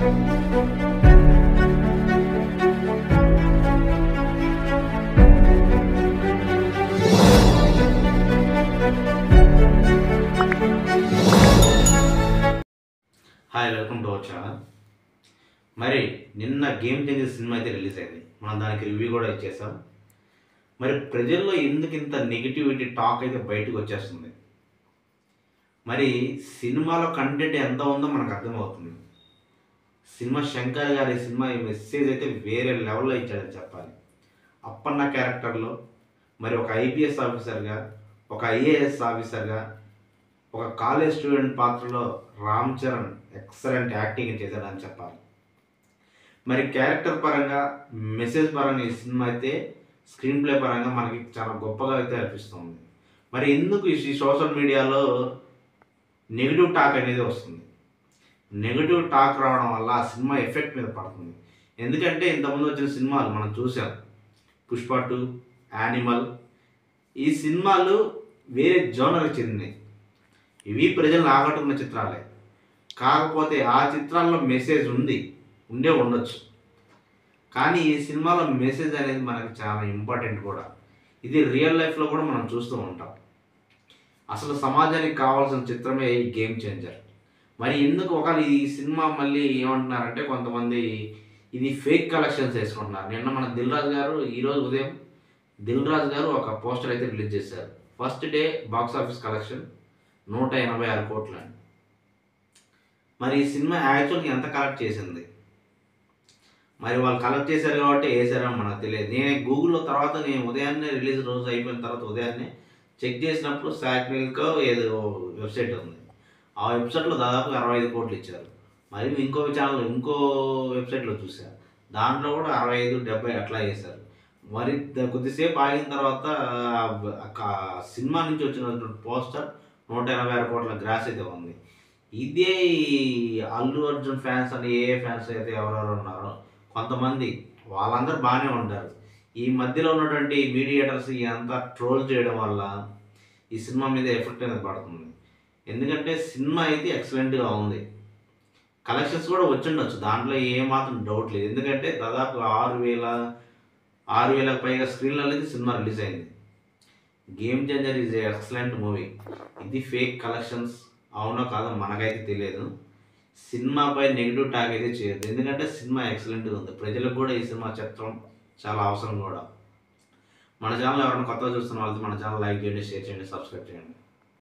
Hi, welcome to our channel. మరి నిన్న game changer cinema అయితే రిలీజ్ అయింది. మనం దానికి రివ్యూ కూడా ఇచ్చేసాం. మరి ప్రజల్లో ఎందుకు ఇంత నెగిటివిటీ టాక్ అయితే బయటకు వచ్చేస్తుంది? మరి సినిమాలో కంటెంట్ ఎంత ఉందో మనకు అర్థమవుతుంది. సినిమా శంకర్ గారి సినిమా మెసేజ్ అయితే వేరే లెవెల్లో ఇచ్చాడని చెప్పాలి. అప్పన్న క్యారెక్టర్లో మరి ఒక ఐపీఎస్ ఆఫీసర్గా, ఒక ఐఏఎస్ ఆఫీసర్గా, ఒక కాలేజ్ స్టూడెంట్ పాత్రలో రామ్ చరణ్ ఎక్సలెంట్ యాక్టింగ్ చేశాడని చెప్పాలి. మరి క్యారెక్టర్ పరంగా, మెసేజ్ పరంగా ఈ సినిమా అయితే స్క్రీన్ ప్లే పరంగా మనకి చాలా గొప్పగా అయితే అనిపిస్తుంది. మరి ఎందుకు ఈ సోషల్ మీడియాలో నెగిటివ్ టాక్ అనేది వస్తుంది? నెగిటివ్ టాక్ రావడం వల్ల ఆ సినిమా ఎఫెక్ట్ మీద పడుతుంది. ఎందుకంటే ఇంతకుముందు వచ్చిన సినిమాలు మనం చూసాం. పుష్ప 2, యానిమల్, ఈ సినిమాలు వేరే జోనర్కి చెందినవి. ఇవి ప్రజలను ఆకట్టుకున్న చిత్రాలే. కాకపోతే ఆ చిత్రాల్లో మెసేజ్ ఉండొచ్చు. కానీ ఈ సినిమాలో మెసేజ్ అనేది మనకు చాలా ఇంపార్టెంట్ కూడా. ఇది రియల్ లైఫ్లో కూడా మనం చూస్తూ ఉంటాం. అసలు సమాజానికి కావాల్సిన చిత్రమే ఈ గేమ్ చేంజర్. మరి ఎందుకు ఒకవేళ ఈ సినిమా మళ్ళీ ఏమంటున్నారంటే కొంతమంది ఇది ఫేక్ కలెక్షన్స్ వేసుకుంటున్నారు. నిన్న మన ఈరోజు ఉదయం దిల్ రాజు గారు ఒక పోస్టర్ అయితే రిలీజ్ చేశారు. First day box office collection 186 కోట్లు అండి. మరి ఈ సినిమా యాక్చువల్గా ఎంత కలెక్ట్ చేసింది? మరి వాళ్ళు కలెక్ట్ చేశారు కాబట్టి వేసారో మనకు తెలియదు. నేను గూగుల్లో తర్వాత ఉదయాన్నే రిలీజ్ రోజు అయిపోయిన తర్వాత ఉదయాన్నే చెక్ చేసినప్పుడు శాక్నిల్కో ఏదో వెబ్సైట్ ఉంది. ఆ వెబ్సైట్లో దాదాపు 65 కోట్లు ఇచ్చారు. మరి ఇంకో వెబ్సైట్లో చూశారు, దాంట్లో కూడా 65, 70 అట్లా చేశారు. మరి కొద్దిసేపు ఆగిన తర్వాత సినిమా నుంచి వచ్చిన పోస్టర్ 186 కోట్ల గ్రాస్ అయితే ఉంది. ఇదే అల్లు అర్జున్ ఫ్యాన్స్ అని ఏ ఫ్యాన్స్ అయితే ఎవరెవరు ఉన్నారో కొంతమంది వాళ్ళందరూ బాగానే ఉంటారు. ఈ మధ్యలో ఉన్నటువంటి మీడియేటర్స్ అంతా ట్రోల్ చేయడం వల్ల ఈ సినిమా మీద ఎఫెక్ట్ అనేది పడుతుంది. ఎందుకంటే సినిమా అయితే ఎక్సలెంట్గా ఉంది. కలెక్షన్స్ కూడా వచ్చిండొచ్చు, దాంట్లో ఏమాత్రం డౌట్ లేదు. ఎందుకంటే దాదాపు 6,000కు పైగా స్క్రీన్లలో అయితే సినిమా రిలీజ్ అయింది. Game changer is excellent movie. ఇది ఫేక్ కలెక్షన్స్ అవునో కాదో మనకైతే తెలియదు. సినిమాపై నెగిటివ్ టాక్ అయితే చేయొద్దు. ఎందుకంటే సినిమా ఎక్సలెంట్గా ఉంది. ప్రజలకు కూడా ఈ సినిమా చిత్రం చాలా అవసరం కూడా. మన ఛానల్ ఎవరైనా కొత్తగా చూస్తున్న వాళ్ళతో మన ఛానల్ లైక్ చేయండి, షేర్ చేయండి, సబ్స్క్రైబ్ చేయండి.